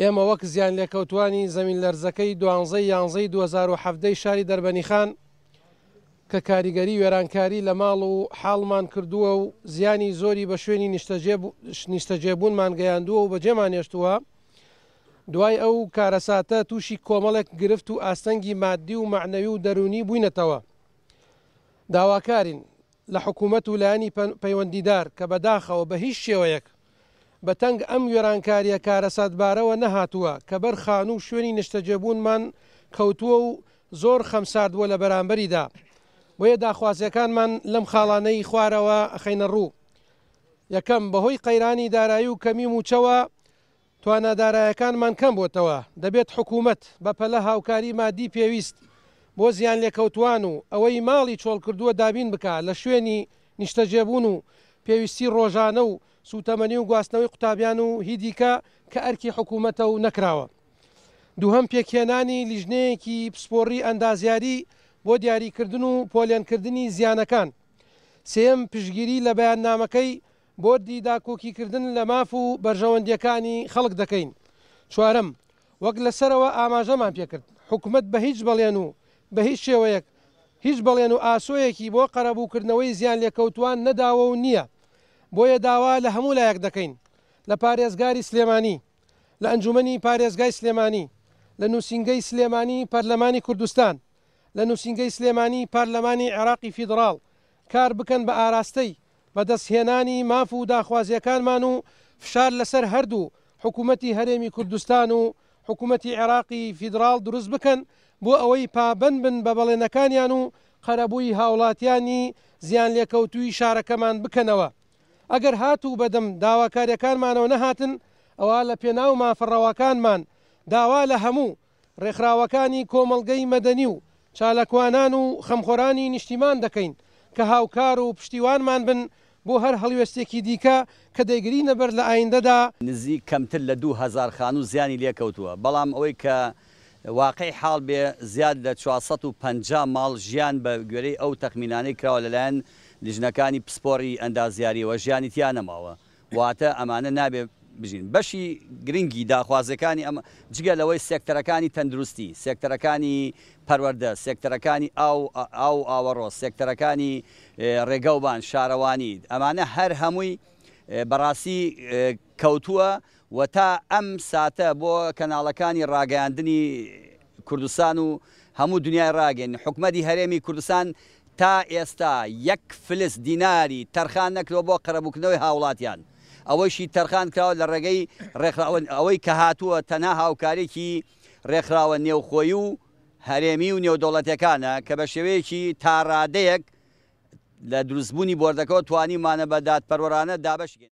ئێمە وەک زیان لێکەوتوانی زەمین لەرزەکەی 12/11/2017 شاری دەربەنیخان کە کاریگەری وێرانکاری لە ماڵ و حاڵمان کردووە و زیانی زۆری بە شوێنی نیشتەجێبوونمان گەیاندووە و بەجێمانێشتووە، دوای ئەو کارەساتە تووشی کۆمەڵێک گرفت و ئاستەنگی مادی و معنەوی و دەرونی بووینەتەوە. داواکارین لە حکوومەت و لایەنی پەیوەندیدار کە بەداخەوە بە هیچ شێوەیەک بە تەنگ ئەم وێرانکاریە کارەساتبارەوە نەهاتووە کە بەر خان و شوێنی نیشتەجێبوونمان کەوتووە و زۆر خەمساردبووە لە بەرامبەریدا. بۆیە داخوازیەکانمان لەم خاڵانەی خوارەوە ئەخەینە ڕوو. یەکەم، بەهۆی قەیرانی دارایی و کەمی موچەوە توانەدارایەکانمان کەم بۆتەوە. دەبێت حکوومەت بە پەلە هاوکاری مادی پێویست بۆ زیان لێکەوتوان و ئەوەی ماڵی چۆڵ کردووە دابین بکە لە شوێنی نیشتەجێبوون و پێویستی ڕۆژانە و سوتەمەنی و گواستنەوەی قوتابیان و هیدیکە کە ئەرکی حکوومەتە و نەکراوە. دووهەم، پێکهێنانی لیژنەیەکی پسپۆڕی ئەندازیاری بۆ دیاریکردن و پۆلێنکردنی زیانەکان. سێم، پشگیری لە بەیاننامەکەی بۆردی داکۆکیکردن لە ماف و بەرژەوەندیەکانی خەڵک دەکەین. چوارەم، وەک لەسەرەوە ئاماژەمان پێکرد حکوومەت بە هیچ بەڵێن و بە هیچ شێوەیەک هیچ بەڵێن و ئاسۆیەکی بۆ قەرەبووکردنەوەی زیان لێکەوتوان نەداوە و نییە. بۆیە داوا لە هەموو لایەک دەکەین، لە پارێزگاری سلێمانی، لە ئەنجومەنی پارێزگای سلێمانی، لە نووسینگەی سلێمانی پەرلەمانی کوردستان، لە نووسینگەی سلێمانی پارلەمانی عێراقی فیدراڵ کار بکەن بە ئاراستەی بەدەستهێنانی ماف و داخوازیەکانمان و فشار لەسەر هەردوو حکوومەتی هەرێمی کوردستان و حکوومەتی عێراقی فیدراڵ دروست بکەن بۆ ئەوەی پابەند بن بە بەڵێنەکانیان و قەرەبووی هاوڵاتیانی زیان لێکەوتووی شارەکەمان بکەنەوە. ئەگەر هاتوو بەدەم داواکاریەکانمانەوە نەهاتن، ئەوە لە پێناو مافڕەوەکانمان داوا لە هەموو ڕێکخراوەکانی کۆمەڵگەی مەدەنی و چالەکوانان و خەمخۆرانی نیشتیمان دەکەین کە هاوکار و پشتیوانمان بن بۆ هەر هەڵوێستێکی دیکە کە دەیگرینە بەر لە ئایندەدا. نزیک کەمتر لە 2000 خان و زیانی لێکەوتووە، بەڵام ئەوەی کە واقعی حاڵ بێ زیاد لە 450 ماڵ ژیان بە گوێرەی ئەو تەخمینانەی کراوە لەلایەن لیژنەکانی پسپۆڕی ئەندازیاریەوە ژیانی تیا نەماوە. واتە ئەمانە نابێ بژین. بەشی گرنگی داخوازەکانی ئەمە جگە لەوەی سێکتەرەکانی تەندروستی، سێکتەرەکانی پەروەردە، سێکتەرەکانی ئاوەڕۆ، سێکتەرەکانی ڕێگەوبان، شارەوانی، ئەمانە هەر هەمووی بەڕاستی کەوتووە و تا ئەم ساتە بۆ کەناڵەکانی ڕاگەیاندنی کوردستان و هەموو دنیای ڕاگەن. حکومەتی هەرێمی کوردستان تا ئێستا 1 فلس دیناری تەرخان نەکرەوە بۆ قەرەبووکردنەوەی هاوڵاتیان. ئەوەیشی تەرخان کراوە لە ڕێگەی ڕێکخراوە، ئەوەی کە هاتووە تەنها هاوکارێکی ڕێکخراوە نێوخۆیی و هەرێمی و نێودەوڵەتیەکانە کە بە شێوەیەکی تاڕادەیەک لە دروستبوونی بۆردەکەەوە توانیمانە بە دادپەروەرانە دابەشگەین.